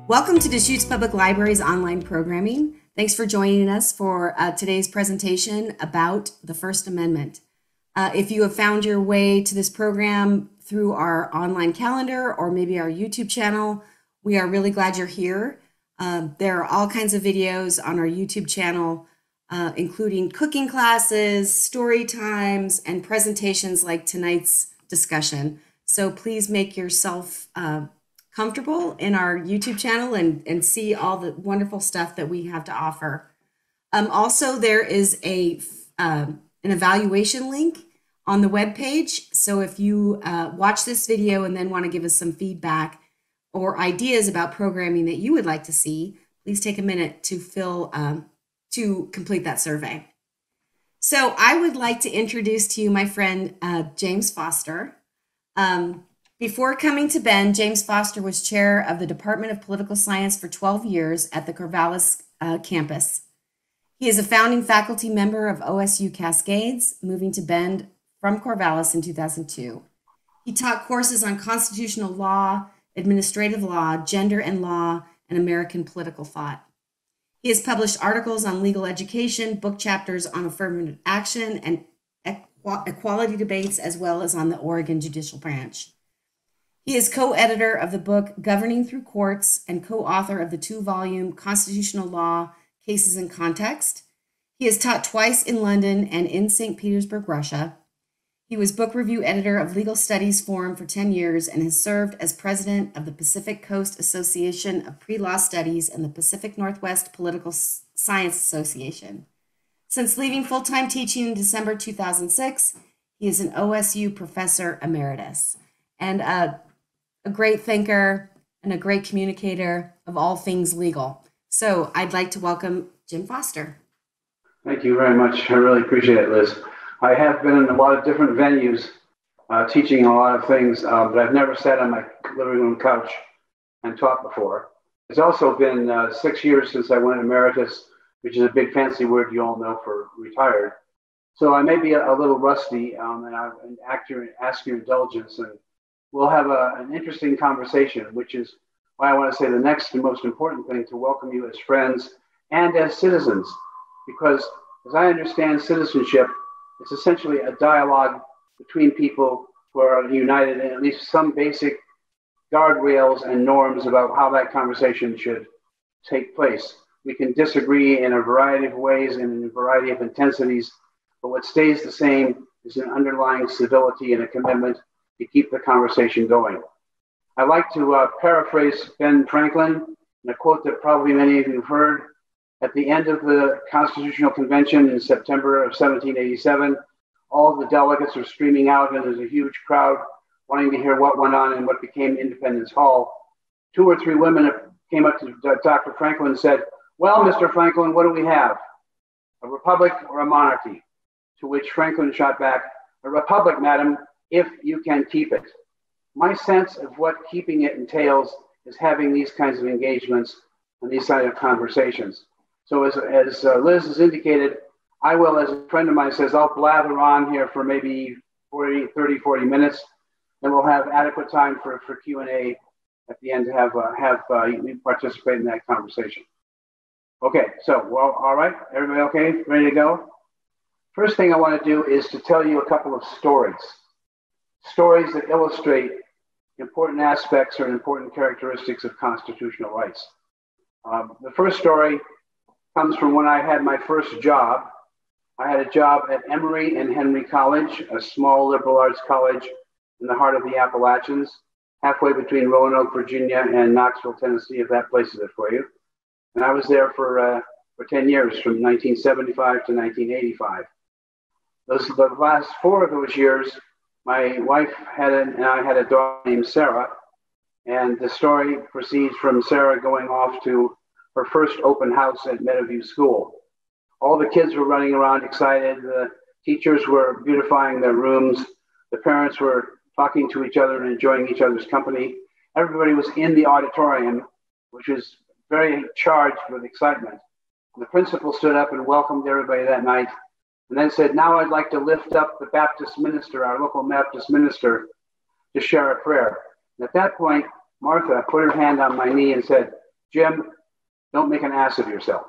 Welcome to Deschutes Public Library's online programming. Thanks for joining us for today's presentation about the First Amendment. If you have found your way to this program through our online calendar or maybe our YouTube channel, we are really glad you're here. There are all kinds of videos on our YouTube channel, including cooking classes, story times, and presentations like tonight's discussion. So please make yourself comfortable in our YouTube channel and see all the wonderful stuff that we have to offer. Also, there is an evaluation link on the webpage. So if you watch this video and then want to give us some feedback or ideas about programming that you would like to see, please take a minute to complete that survey. So I would like to introduce to you my friend, James Foster. Before coming to Bend, James Foster was chair of the Department of Political Science for 12 years at the Corvallis campus. He is a founding faculty member of OSU Cascades, moving to Bend from Corvallis in 2002. He taught courses on constitutional law, administrative law, gender and law, and American political thought. He has published articles on legal education, book chapters on affirmative action and equality debates, as well as on the Oregon Judicial Branch. He is co-editor of the book Governing Through Courts and co-author of the 2-volume Constitutional Law, Cases in Context. He has taught twice in London and in St. Petersburg, Russia. He was book review editor of Legal Studies Forum for 10 years and has served as president of the Pacific Coast Association of Pre-Law Studies and the Pacific Northwest Political Science Association. Since leaving full-time teaching in December 2006, he is an OSU professor emeritus and a great thinker and a great communicator of all things legal. So I'd like to welcome Jim Foster. Thank you very much. I really appreciate it, Liz. I have been in a lot of different venues teaching a lot of things, but I've never sat on my living room couch and taught before. It's also been 6 years since I went emeritus, which is a big fancy word you all know for retired. So I may be a little rusty, and I ask your indulgence, and we'll have an interesting conversation, which is why I want to say the next and most important thing, to welcome you as friends and as citizens, because as I understand citizenship, it's essentially a dialogue between people who are united in at least some basic guardrails and norms about how that conversation should take place. We can disagree in a variety of ways and in a variety of intensities, but what stays the same is an underlying civility and a commitment to keep the conversation going. I like to paraphrase Ben Franklin in a quote that probably many of you have heard. At the end of the Constitutional Convention in September of 1787, all of the delegates are streaming out, and there's a huge crowd wanting to hear what went on in what became Independence Hall. 2 or 3 women came up to Dr. Franklin and said, "Well, Mr. Franklin, what do we have? A republic or a monarchy?" To which Franklin shot back, "A republic, madam, if you can keep it." My sense of what keeping it entails is having these kinds of engagements and these kinds of conversations. So as Liz has indicated, I will, as a friend of mine says, I'll blather on here for maybe 40 minutes, and we'll have adequate time for Q&A at the end to have you participate in that conversation. Okay, so, well, all right, everybody okay? Ready to go? First thing I want to do is to tell you a couple of stories that illustrate important aspects or important characteristics of constitutional rights. The first story comes from when I had my first job. I had a job at Emory and Henry College, a small liberal arts college in the heart of the Appalachians, halfway between Roanoke, Virginia, and Knoxville, Tennessee, if that places it for you. And I was there for 10 years, from 1975 to 1985. The last 4 of those years, my wife and I had a daughter named Sarah, and the story proceeds from Sarah going off to her first open house at Meadowview School. All the kids were running around excited. The teachers were beautifying their rooms. The parents were talking to each other and enjoying each other's company. Everybody was in the auditorium, which was very charged with excitement. The principal stood up and welcomed everybody that night, and then said, "Now I'd like to lift up the Baptist minister, our local Baptist minister, to share a prayer." And at that point, Martha put her hand on my knee and said, Jim, don't make an ass of yourself.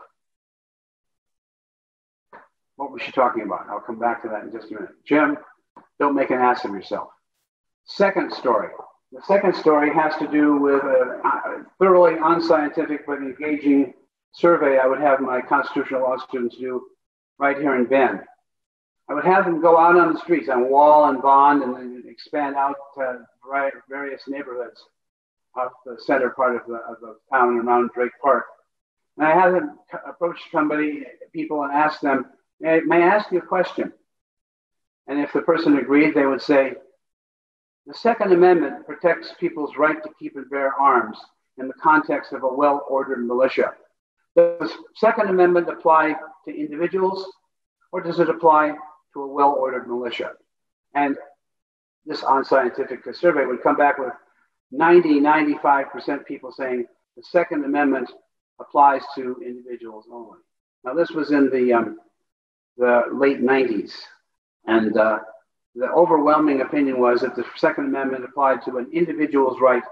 What was she talking about? I'll come back to that in just a minute. Jim, don't make an ass of yourself. Second story. The second story has to do with a thoroughly unscientific but engaging survey I would have my constitutional law students do right here in Bend. I would have them go out on the streets on Wall and Bond and then expand out to various neighborhoods of the center part of the town around Drake Park. And I had them approach people and ask them, may I ask you a question? And if the person agreed, they would say, the Second Amendment protects people's right to keep and bear arms in the context of a well-ordered militia. Does the Second Amendment apply to individuals, or does it apply to a well-ordered militia? And this unscientific survey would come back with 95% people saying the Second Amendment applies to individuals only. Now, this was in the late 90s, and the overwhelming opinion was that the Second Amendment applied to an individual's right to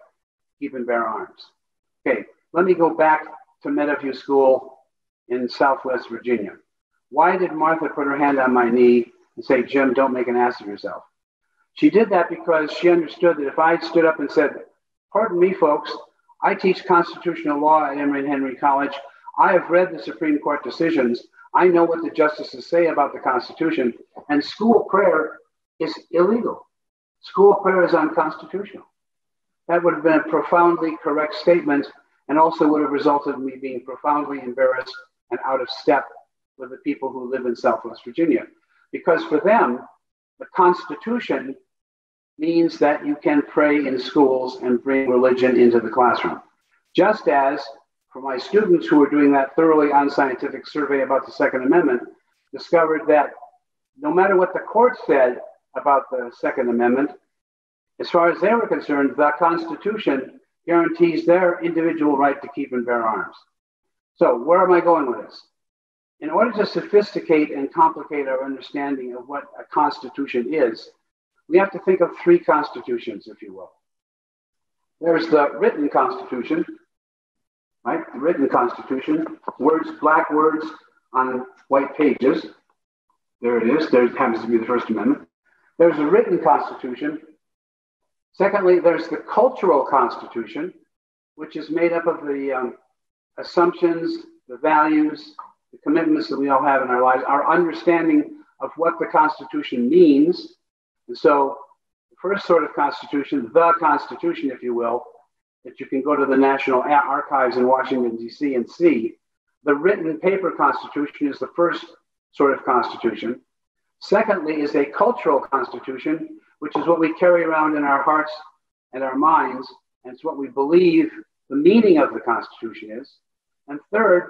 keep and bear arms. Okay, let me go back to Meadowview School in Southwest Virginia. Why did Martha put her hand on my knee and say, Jim, don't make an ass of yourself? She did that because she understood that if I stood up and said, pardon me, folks, I teach constitutional law at Emory and Henry College. I have read the Supreme Court decisions. I know what the justices say about the Constitution, and school prayer is illegal. School prayer is unconstitutional. That would have been a profoundly correct statement, and also would have resulted in me being profoundly embarrassed and out of step with the people who live in Southwest Virginia. Because for them, the Constitution means that you can pray in schools and bring religion into the classroom. Just as for my students who were doing that thoroughly unscientific survey about the Second Amendment, discovered that no matter what the court said about the Second Amendment, as far as they were concerned, the Constitution guarantees their individual right to keep and bear arms. So where am I going with this? In order to sophisticate and complicate our understanding of what a constitution is, we have to think of three constitutions, if you will. There's the written constitution, right? The written constitution, words, black words on white pages. There it is. There happens to be the First Amendment. There's a written constitution. Secondly, there's the cultural constitution, which is made up of the assumptions, the values, the commitments that we all have in our lives, our understanding of what the Constitution means. And so the first sort of constitution, the Constitution, if you will, that you can go to the National Archives in Washington, D.C. and see, the written paper Constitution is the first sort of constitution. Secondly is a cultural constitution, which is what we carry around in our hearts and our minds, and it's what we believe the meaning of the Constitution is. And third,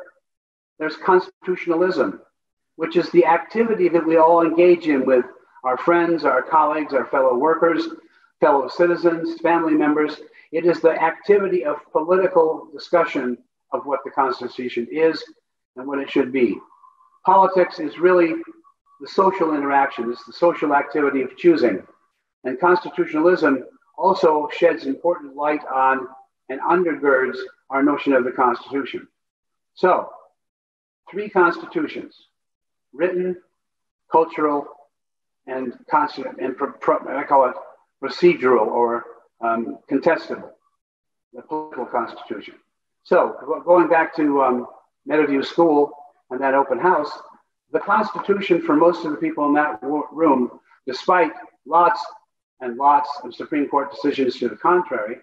there's constitutionalism, which is the activity that we all engage in with our friends, our colleagues, our fellow workers, fellow citizens, family members. It is the activity of political discussion of what the Constitution is and what it should be. Politics is really the social interaction. It's the social activity of choosing. And constitutionalism also sheds important light on and undergirds our notion of the Constitution. So, three constitutions, written, cultural, and I call it procedural or contestable, the political constitution. So going back to Meadowview School and that open house, the Constitution for most of the people in that room, despite lots and lots of Supreme Court decisions to the contrary,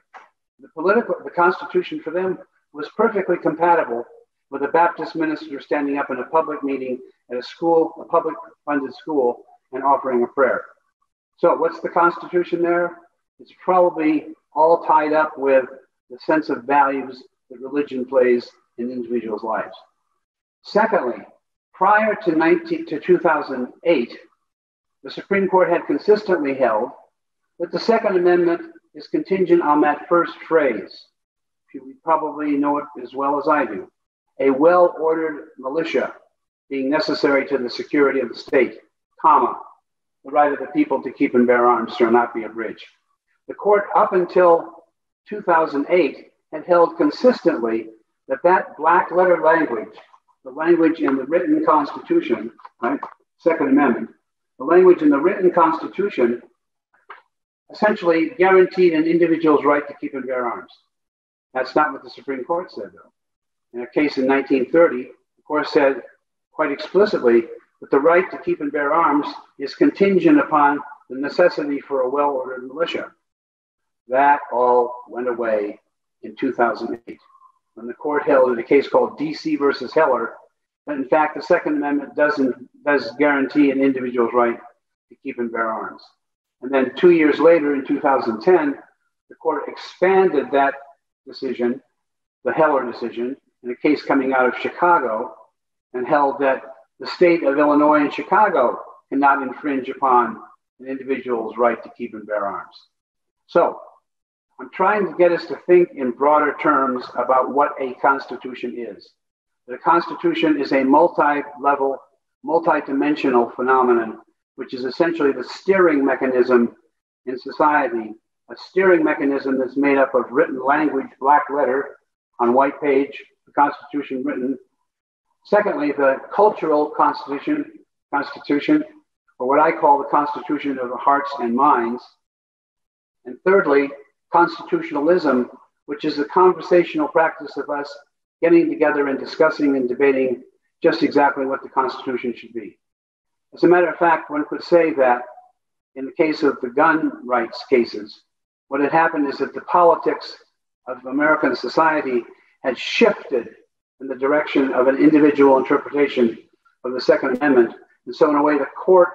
the Constitution for them was perfectly compatible with a Baptist minister standing up in a public meeting at a school, a public funded school, and offering a prayer. So what's the Constitution there? It's probably all tied up with the sense of values that religion plays in individuals' lives. Secondly, prior to 2008, the Supreme Court had consistently held that the Second Amendment is contingent on that first phrase. You probably know it as well as I do. A well-ordered militia being necessary to the security of the state, comma, the right of the people to keep and bear arms shall not be abridged. The court, up until 2008, had held consistently that black letter language, the language in the written Constitution, right, Second Amendment, the language in the written Constitution essentially guaranteed an individual's right to keep and bear arms. That's not what the Supreme Court said, though. In a case in 1930, the court said quite explicitly that the right to keep and bear arms is contingent upon the necessity for a well-ordered militia. That all went away in 2008 when the court held in a case called DC versus Heller that in fact the Second Amendment does guarantee an individual's right to keep and bear arms. And then 2 years later in 2010, the court expanded that decision, the Heller decision, in a case coming out of Chicago, and held that the state of Illinois and Chicago cannot infringe upon an individual's right to keep and bear arms. So I'm trying to get us to think in broader terms about what a constitution is. The Constitution is a multi-level, multi-dimensional phenomenon, which is essentially the steering mechanism in society, a steering mechanism that's made up of written language, black letter on white page, the Constitution written. Secondly, the cultural constitution, or what I call the constitution of the hearts and minds. And thirdly, constitutionalism, which is the conversational practice of us getting together and discussing and debating just exactly what the Constitution should be. As a matter of fact, one could say that in the case of the gun rights cases, what had happened is that the politics of American society had shifted in the direction of an individual interpretation of the Second Amendment. And so in a way, the court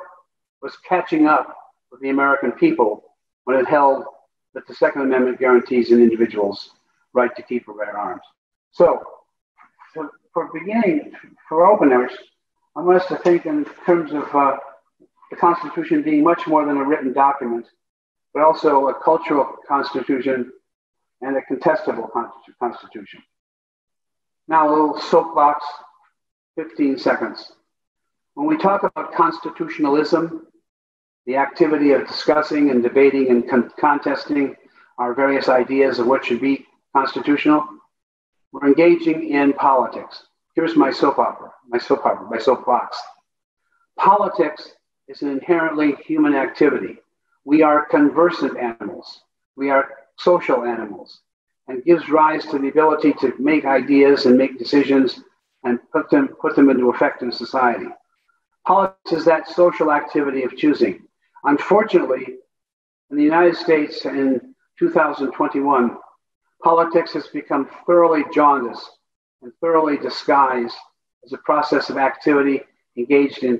was catching up with the American people when it held that the Second Amendment guarantees an individual's right to keep or bear arms. So for openers, I want us to think in terms of the Constitution being much more than a written document, but also a cultural constitution and a contestable constitution. Now a little soapbox, 15 seconds. When we talk about constitutionalism, the activity of discussing and debating and contesting our various ideas of what should be constitutional, we're engaging in politics. Here's my soapbox. Politics is an inherently human activity. We are conversant animals. We are social animals, and gives rise to the ability to make ideas and make decisions and put them into effect in society. Politics is that social activity of choosing. Unfortunately, in the United States in 2021, politics has become thoroughly jaundiced and thoroughly disguised as a process of activity engaged in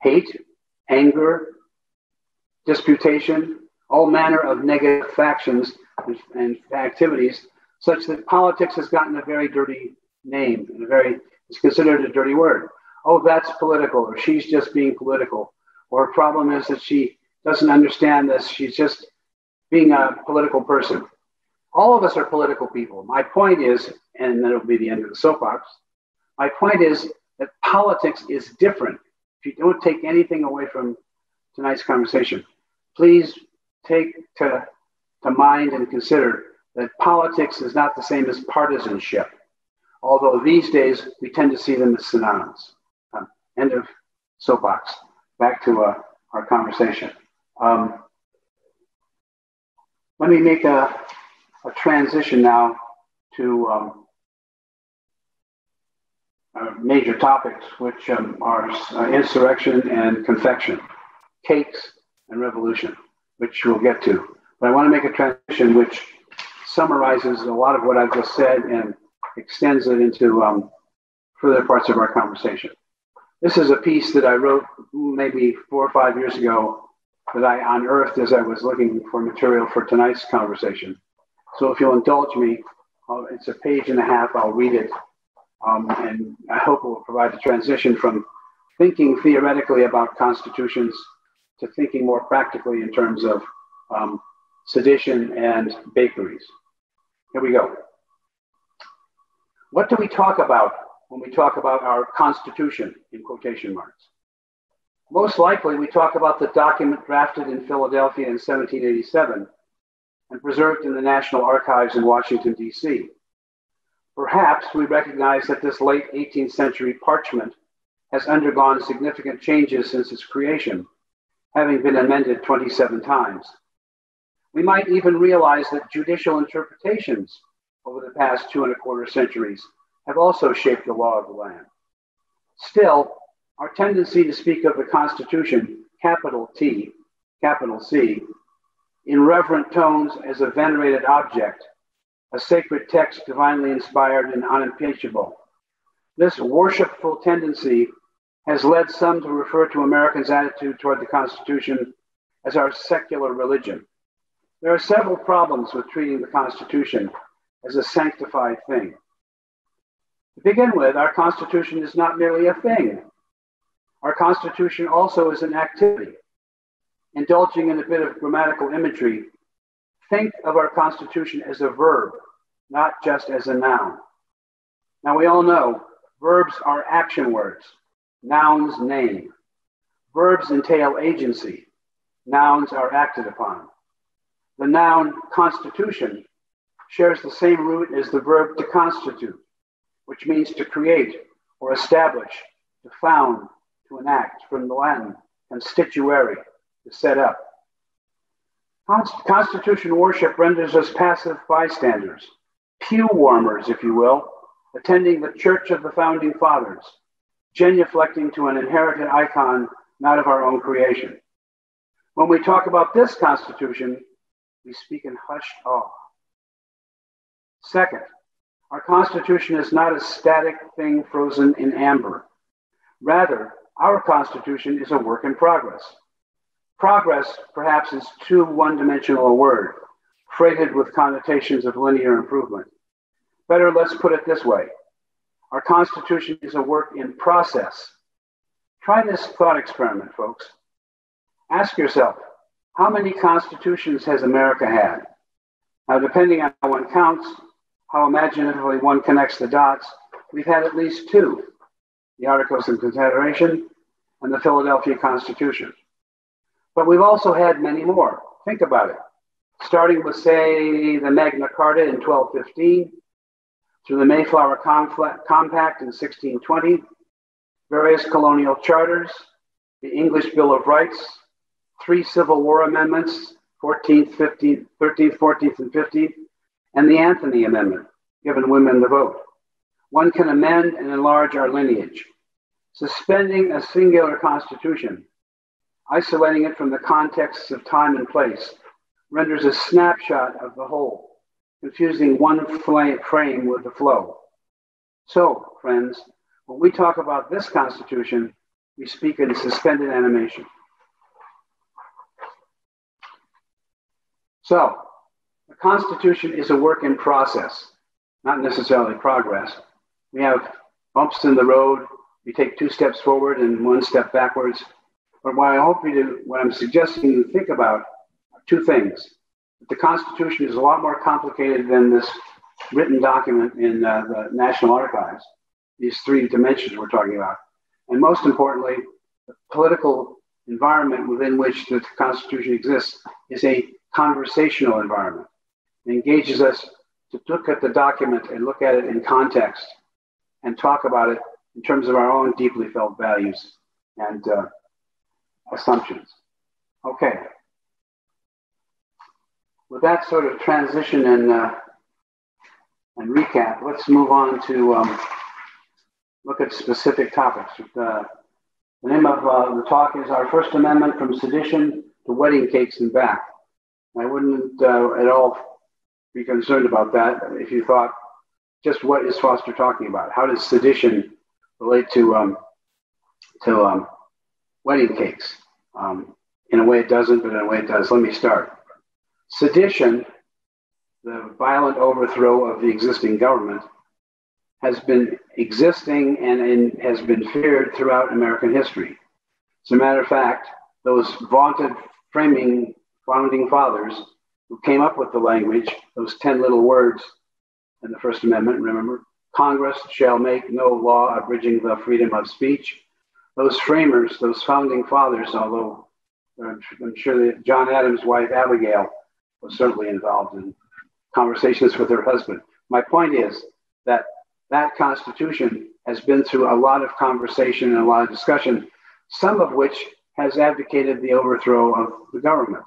hate, anger, disputation, all manner of negative factions and activities, such that politics has gotten a very dirty name and it's considered a dirty word. Oh, that's political, or she's just being political, or a problem is that she doesn't understand this, she's just being a political person. All of us are political people. My point is, and then it'll be the end of the soapbox, my point is that politics is different. If you don't take anything away from tonight's conversation, please take to mind and consider that politics is not the same as partisanship, although these days we tend to see them as synonymous. End of soapbox. Back to our conversation. Let me make a transition now to major topics, which are insurrection and confection, cakes and revolution, which we'll get to. But I want to make a transition which summarizes a lot of what I've just said and extends it into further parts of our conversation. This is a piece that I wrote maybe 4 or 5 years ago that I unearthed as I was looking for material for tonight's conversation. So if you'll indulge me, it's a page and a half, I'll read it. And I hope it will provide a transition from thinking theoretically about constitutions to thinking more practically in terms of sedition and bakeries. Here we go. What do we talk about when we talk about our Constitution, in quotation marks? Most likely, we talk about the document drafted in Philadelphia in 1787 and preserved in the National Archives in Washington, D.C. Perhaps we recognize that this late 18th century parchment has undergone significant changes since its creation, having been amended 27 times. We might even realize that judicial interpretations over the past 2¼ centuries have also shaped the law of the land. Still, our tendency to speak of the Constitution, capital T, capital C, in reverent tones as a venerated object, a sacred text divinely inspired and unimpeachable. This worshipful tendency has led some to refer to Americans' attitude toward the Constitution as our secular religion. There are several problems with treating the Constitution as a sanctified thing. To begin with, our Constitution is not merely a thing. Our Constitution also is an activity. Indulging in a bit of grammatical imagery, think of our Constitution as a verb, not just as a noun. Now, we all know verbs are action words. Nouns name. Verbs entail agency. Nouns are acted upon. The noun constitution shares the same root as the verb to constitute, which means to create or establish, to found, to enact, from the Latin constituere, to set up. Constitution worship renders us passive bystanders, pew warmers, if you will, attending the church of the founding fathers, genuflecting to an inherited icon not of our own creation. When we talk about this Constitution, we speak in hushed awe. Second, our Constitution is not a static thing frozen in amber. Rather, our Constitution is a work in progress. Progress, perhaps, is too one-dimensional a word, freighted with connotations of linear improvement. Better, let's put it this way. Our Constitution is a work in process. Try this thought experiment, folks. Ask yourself, how many constitutions has America had? Now, depending on how one counts, how imaginatively one connects the dots, we've had at least two, the Articles of Confederation and the Philadelphia Constitution. But we've also had many more. Think about it. Starting with, say, the Magna Carta in 1215, through the Mayflower Compact in 1620, various colonial charters, the English Bill of Rights, 3 Civil War amendments, 14th, 15th, 13th, 14th, and 15th, and the Anthony Amendment, giving women the vote. One can amend and enlarge our lineage. Suspending a singular constitution, isolating it from the contexts of time and place, renders a snapshot of the whole, confusing one frame with the flow. So, friends, when we talk about this Constitution, we speak in suspended animation. So, the Constitution is a work in process, not necessarily progress. We have bumps in the road. We take 2 steps forward and 1 step backwards. But what I'm suggesting you think about are 2 things. The Constitution is a lot more complicated than this written document in the National Archives, these 3 dimensions we're talking about. And most importantly, the political environment within which the Constitution exists is a conversational environment. It engages us to look at the document and look at it in context and talk about it in terms of our own deeply felt values and assumptions. Okay. With that sort of transition and recap, let's move on to look at specific topics. The name of the talk is Our First Amendment from Sedition to Wedding Cakes and Back. I wouldn't at all be concerned about that if you thought, just what is Foster talking about? How does sedition relate to wedding cakes? In a way it doesn't, but in a way it does. Let me start. Sedition, the violent overthrow of the existing government, has been existing and has been feared throughout American history. As a matter of fact, those vaunted framing founding fathers who came up with the language, those 10 little words in the First Amendment, remember, Congress shall make no law abridging the freedom of speech. Those framers, those founding fathers, although I'm sure that John Adams' wife, Abigail, was certainly involved in conversations with her husband. My point is, that that Constitution has been through a lot of conversation and a lot of discussion, some of which has advocated the overthrow of the government.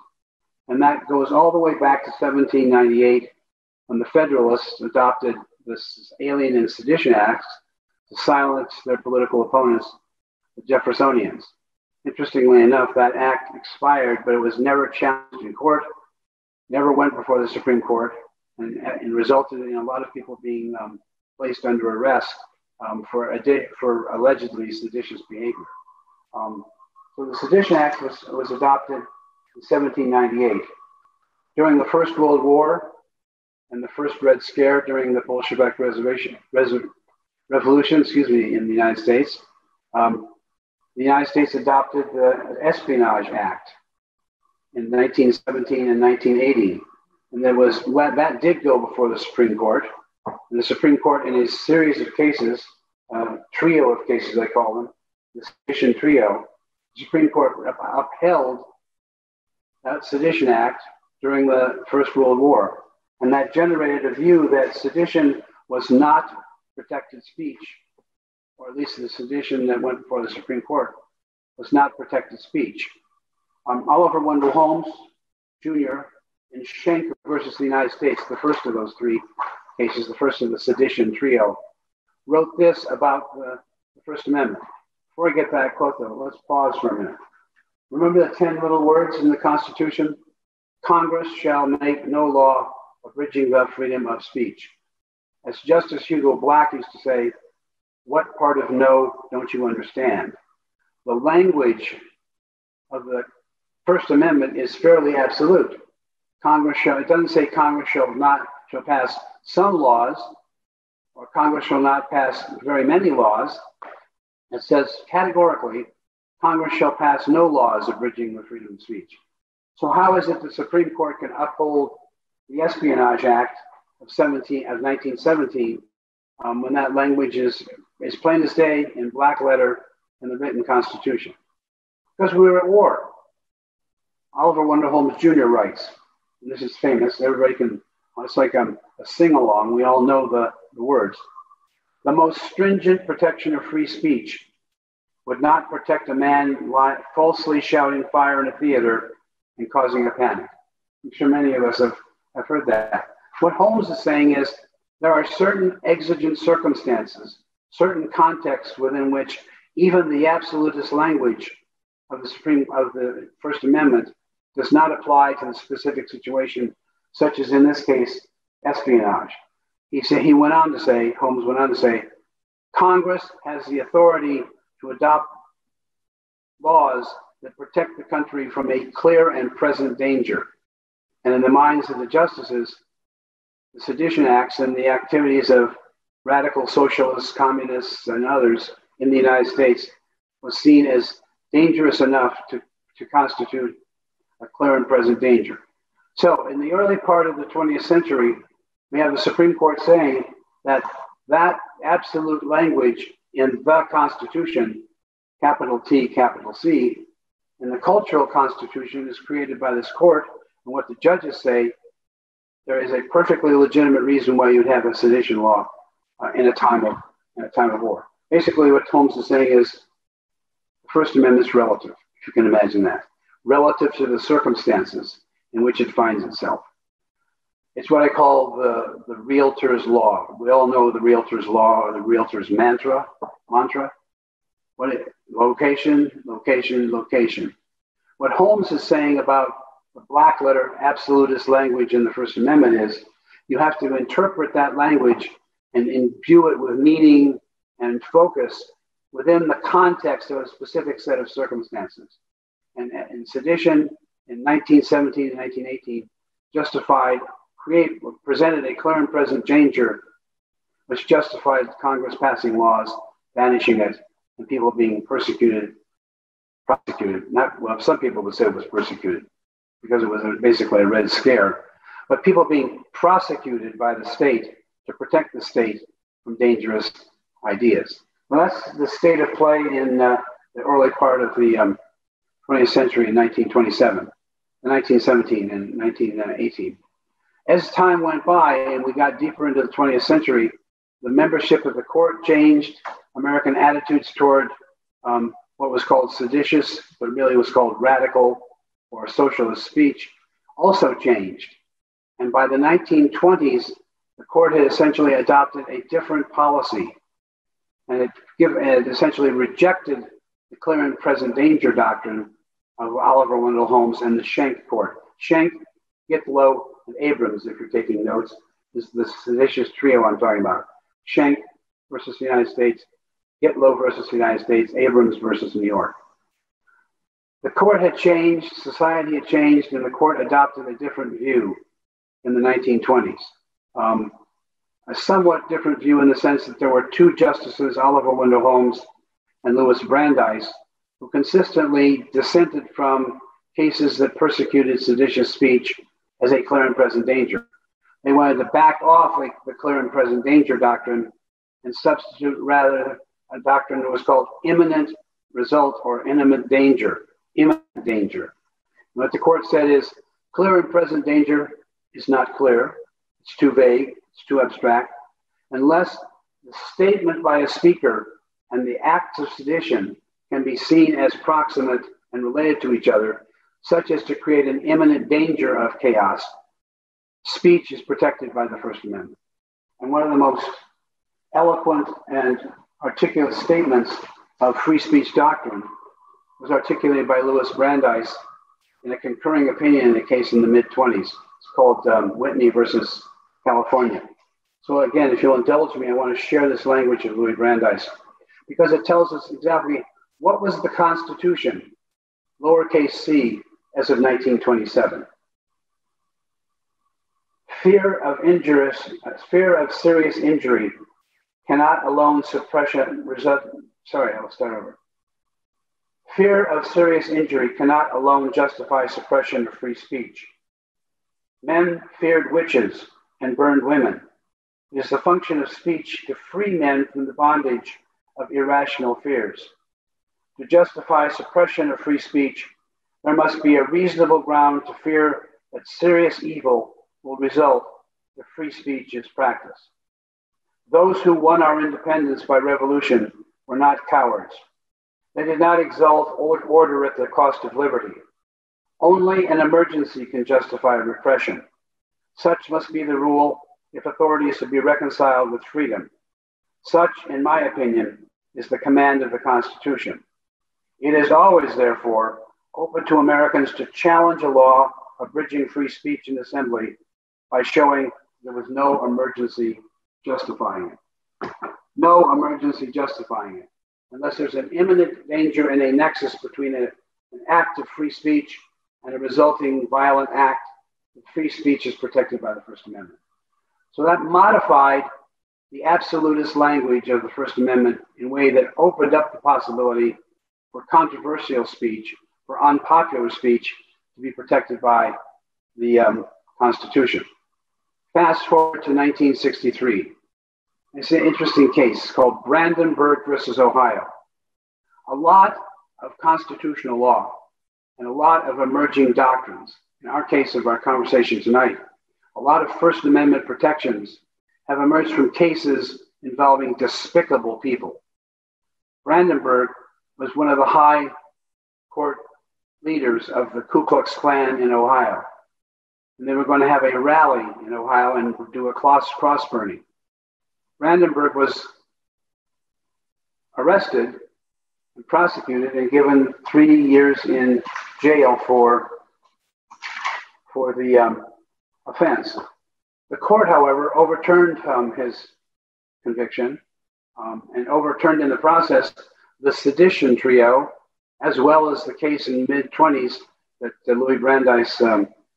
And that goes all the way back to 1798, when the Federalists adopted this Alien and Sedition Act to silence their political opponents, the Jeffersonians. Interestingly enough, that act expired, but it was never challenged in court, never went before the Supreme Court, and resulted in a lot of people being placed under arrest for allegedly seditious behavior. So the Sedition Act was adopted in 1798. During the First World War and the first Red Scare during the Bolshevik Revolution, in the United States, the United States adopted the Espionage Act in 1917 and 1980. And that did go before the Supreme Court. And the Supreme Court, in a series of cases, trio of cases, I call them, the Sedition Trio, the Supreme Court upheld that Sedition Act during the First World War. And that generated a view that sedition was not protected speech, or at least the sedition that went before the Supreme Court was not protected speech. Oliver Wendell Holmes, Jr., in Schenker versus the United States, the first of those three cases, the first of the Sedition Trio, wrote this about the First Amendment. Before I get to that quote, though, let's pause for a minute. Remember the 10 little words in the Constitution? Congress shall make no law abridging the freedom of speech. As Justice Hugo Black used to say, what part of no don't you understand? The language of the First Amendment is fairly absolute. It doesn't say Congress shall pass some laws, or Congress shall not pass very many laws. It says categorically, Congress shall pass no laws abridging the freedom of speech. So how is it the Supreme Court can uphold the Espionage Act of 1917 when that language is plain as day in black letter in the written Constitution? Because we were at war. Oliver Wendell Holmes Jr. writes, and this is famous, everybody can, it's like a sing-along, we all know the words. The most stringent protection of free speech would not protect a man falsely shouting fire in a theater and causing a panic. I'm sure many of us have heard that. What Holmes is saying is there are certain exigent circumstances, certain contexts within which even the absolutist language of the First Amendment does not apply to the specific situation, such as in this case, espionage. Holmes went on to say, Congress has the authority to adopt laws that protect the country from a clear and present danger. And in the minds of the justices, the Sedition Acts and the activities of radical socialists, communists, and others in the United States was seen as dangerous enough to constitute a clear and present danger. So in the early part of the 20th century, we have the Supreme Court saying that absolute language in the Constitution, capital T, capital C, and the cultural Constitution is created by this court. And what the judges say, there is a perfectly legitimate reason why you'd have a sedition law in a time of war. Basically, what Holmes is saying is the First Amendment is relative, if you can imagine that, relative to the circumstances in which it finds itself. It's what I call the realtor's law. We all know the realtor's law or the realtor's mantra. Location, location, location. What Holmes is saying about the black letter absolutist language in the First Amendment is you have to interpret that language and imbue it with meaning and focus within the context of a specific set of circumstances. And sedition in 1917 and 1918 presented a clear and present danger which justified Congress passing laws, banishing it, and people being prosecuted. Some people would say it was persecuted because it was basically a Red Scare, but people being prosecuted by the state to protect the state from dangerous ideas. Well, that's the state of play in the early part of the 20th century in 1917 and 1918. As time went by and we got deeper into the 20th century, The membership of the court changed. American attitudes toward what was called seditious, but really was called radical or socialist speech, also changed. And by the 1920s, the court had essentially adopted a different policy, and it essentially rejected the clear and present danger doctrine of Oliver Wendell Holmes and the Schenck court. Schenck, Gitlow, and Abrams, if you're taking notes, is the seditious trio I'm talking about. Schenck versus the United States, Gitlow versus the United States, Abrams versus New York. The court had changed, society had changed, and the court adopted a different view in the 1920s. A somewhat different view in the sense that there were two justices, Oliver Wendell Holmes and Louis Brandeis, who consistently dissented from cases that persecuted seditious speech as a clear and present danger. They wanted to back off the clear and present danger doctrine and substitute rather a doctrine that was called imminent result or imminent danger. Imminent danger. And what the court said is clear and present danger is not clear. It's too vague. It's too abstract. Unless the statement by a speaker and the acts of sedition can be seen as proximate and related to each other, such as to create an imminent danger of chaos, speech is protected by the First Amendment. And one of the most eloquent and articulate statements of free speech doctrine was articulated by Louis Brandeis in a concurring opinion in a case in the mid-20s. It's called Whitney versus California. So again, if you'll indulge me, I want to share this language of Louis Brandeis because it tells us exactly what was the Constitution, lowercase c, as of 1927. Fear of serious injury cannot alone Fear of serious injury cannot alone justify suppression of free speech. Men feared witches and burned women. It is the function of speech to free men from the bondage of irrational fears. To justify suppression of free speech, there must be a reasonable ground to fear that serious evil will result if free speech is practiced. Those who won our independence by revolution were not cowards. They did not exalt order at the cost of liberty. Only an emergency can justify repression. Such must be the rule if authority is to be reconciled with freedom. Such, in my opinion, is the command of the Constitution. It is always, therefore, open to Americans to challenge a law abridging free speech in assembly by showing there was no emergency justifying it. No emergency justifying it, unless there's an imminent danger and a nexus between an act of free speech and a resulting violent act. Free speech is protected by the First Amendment. So that modified the absolutist language of the First Amendment in a way that opened up the possibility for controversial speech, for unpopular speech to be protected by the Constitution. Fast forward to 1963. It's an interesting case called Brandenburg versus Ohio. A lot of constitutional law and a lot of emerging doctrines, in our case of our conversation tonight, a lot of First Amendment protections have emerged from cases involving despicable people. Brandenburg was one of the high court leaders of the Ku Klux Klan in Ohio. And they were going to have a rally in Ohio and do a cross burning. Brandenburg was arrested and prosecuted and given 3 years in jail for the offense. The court, however, overturned his conviction and overturned in the process the Sedition trio, as well as the case in the mid-20s that Louis Brandeis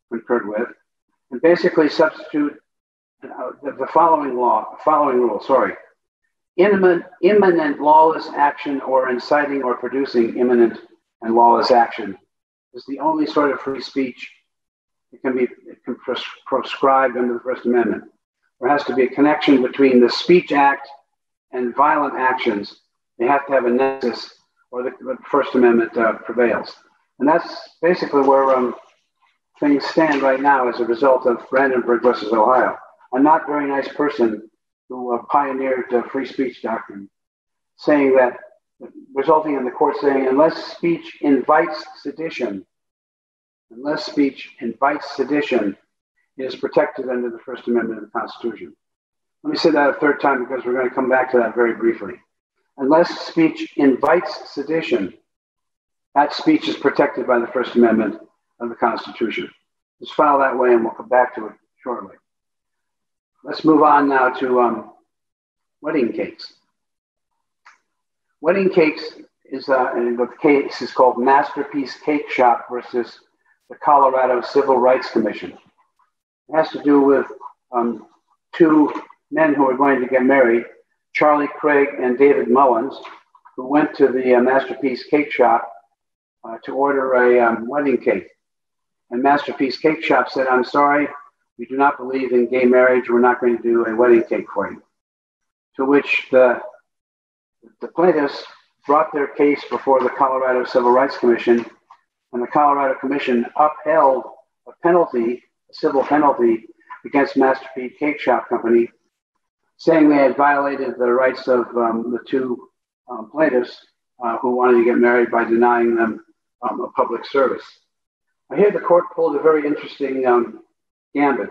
concurred with, and basically substitute the following rule. Imminent lawless action or inciting or producing imminent and lawless action is the only sort of free speech it can proscribed under the First Amendment. There has to be a connection between the speech act and violent actions. They have to have a nexus or the First Amendment prevails. And that's basically where things stand right now as a result of Brandenburg versus Ohio. A not very nice person who pioneered free speech doctrine, saying that, resulting in the court saying, unless speech invites sedition, it is protected under the First Amendment of the Constitution. Let me say that a third time because we're going to come back to that very briefly. Unless speech invites sedition, that speech is protected by the First Amendment of the Constitution. Just file that way and we'll come back to it shortly. Let's move on now to wedding cakes. Wedding cakes is, the case is called Masterpiece Cake Shop versus the Colorado Civil Rights Commission. It has to do with two men who are going to get married, Charlie Craig and David Mullins, who went to the Masterpiece Cake Shop to order a wedding cake. And Masterpiece Cake Shop said, I'm sorry, we do not believe in gay marriage. We're not going to do a wedding cake for you. To which the plaintiffs brought their case before the Colorado Civil Rights Commission, and the Colorado Commission upheld a civil penalty against Masterpiece Cake Shop Company, saying they had violated the rights of the two plaintiffs who wanted to get married by denying them a public service. I hear the court pulled a very interesting gambit,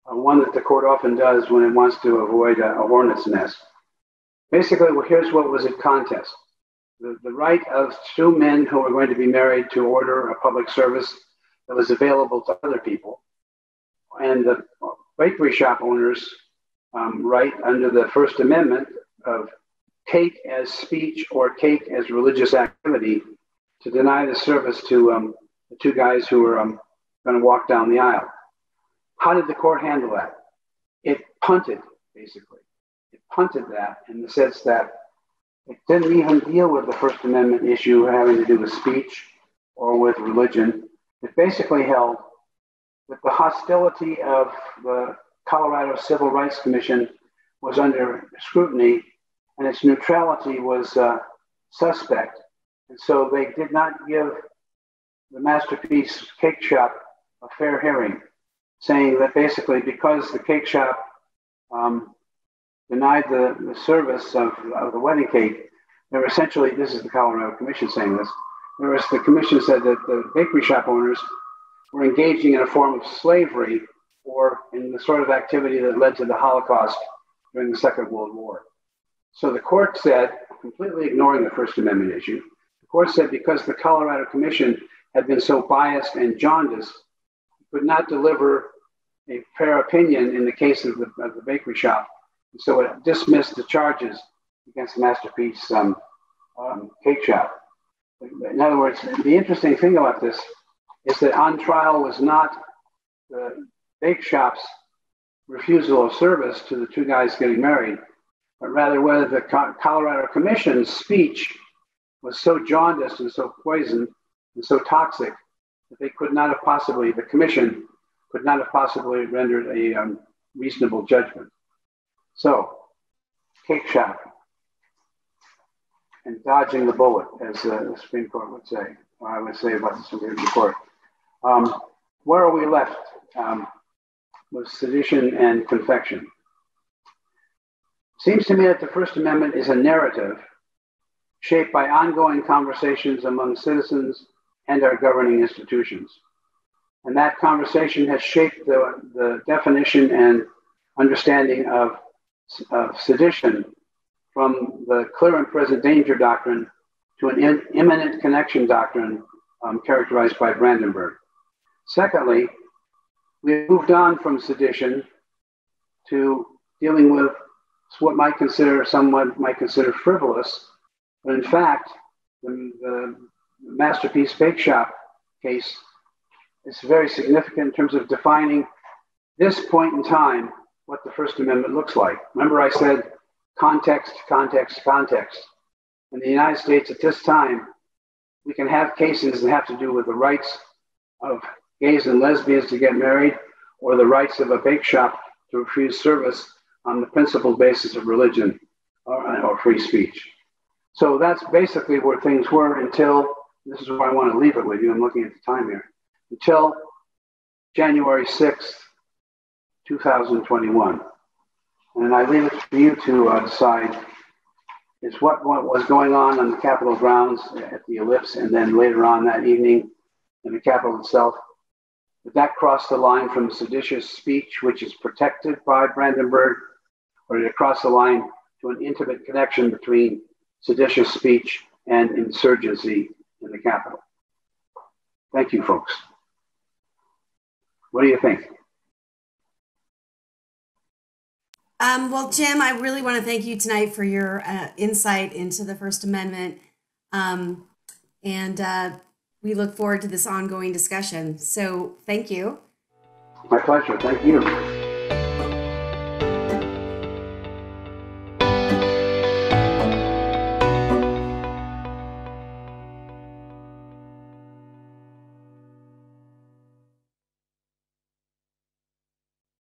one that the court often does when it wants to avoid a hornet's nest. Basically, well, here's what was at contest. The right of two men who were going to be married to order a public service that was available to other people, and the bakery shop owners' right under the First Amendment of cake as speech or cake as religious activity to deny the service to the two guys who were going to walk down the aisle. How did the court handle that? It punted, basically. It punted that in the sense that it didn't even deal with the First Amendment issue having to do with speech or with religion. It basically held that the hostility of the Colorado Civil Rights Commission was under scrutiny and its neutrality was suspect. And so they did not give the Masterpiece Cake Shop a fair hearing, saying that basically because the cake shop denied the service of the wedding cake, they were essentially, this is the Colorado Commission saying this, the commission said that the bakery shop owners were engaging in a form of slavery or in the sort of activity that led to the Holocaust during the Second World War. So the court said, completely ignoring the First Amendment issue, the court said because the Colorado Commission had been so biased and jaundiced, it could not deliver a fair opinion in the case of the bakery shop. And so it dismissed the charges against the Masterpiece Cake Shop. In other words, the interesting thing about this is that on trial was not the bake shop's refusal of service to the two guys getting married, but rather whether the Colorado Commission's speech was so jaundiced and so poisoned and so toxic that they could not have possibly, the commission could not have possibly rendered a reasonable judgment. So, cake shop and dodging the bullet, as the Supreme Court would say, or I would say about the Supreme Court. Where are we left with sedition and confection? Seems to me that the First Amendment is a narrative shaped by ongoing conversations among citizens and our governing institutions. And that conversation has shaped the definition and understanding of sedition from the clear and present danger doctrine to an imminent connection doctrine characterized by Brandenburg. Secondly, we moved on from sedition to dealing with what someone might consider frivolous, but in fact, the Masterpiece Bake Shop case is very significant in terms of defining this point in time what the First Amendment looks like. Remember I said context, context, context. In the United States at this time, we can have cases that have to do with the rights of gays and lesbians to get married or the rights of a bake shop to refuse service on the principled basis of religion or free speech. So that's basically where things were until, this is where I want to leave it with you, I'm looking at the time here, until January 6th, 2021. and I leave it for you to decide, is what was going on the Capitol grounds at the Ellipse, and then later on that evening in the Capitol itself. Did that cross the line from seditious speech, which is protected by Brandenburg, or did it cross the line to an intimate connection between seditious speech and insurgency in the Capitol? Thank you, folks. What do you think? Well, Jim, I really want to thank you tonight for your insight into the First Amendment. And we look forward to this ongoing discussion. So thank you. My pleasure. Thank you.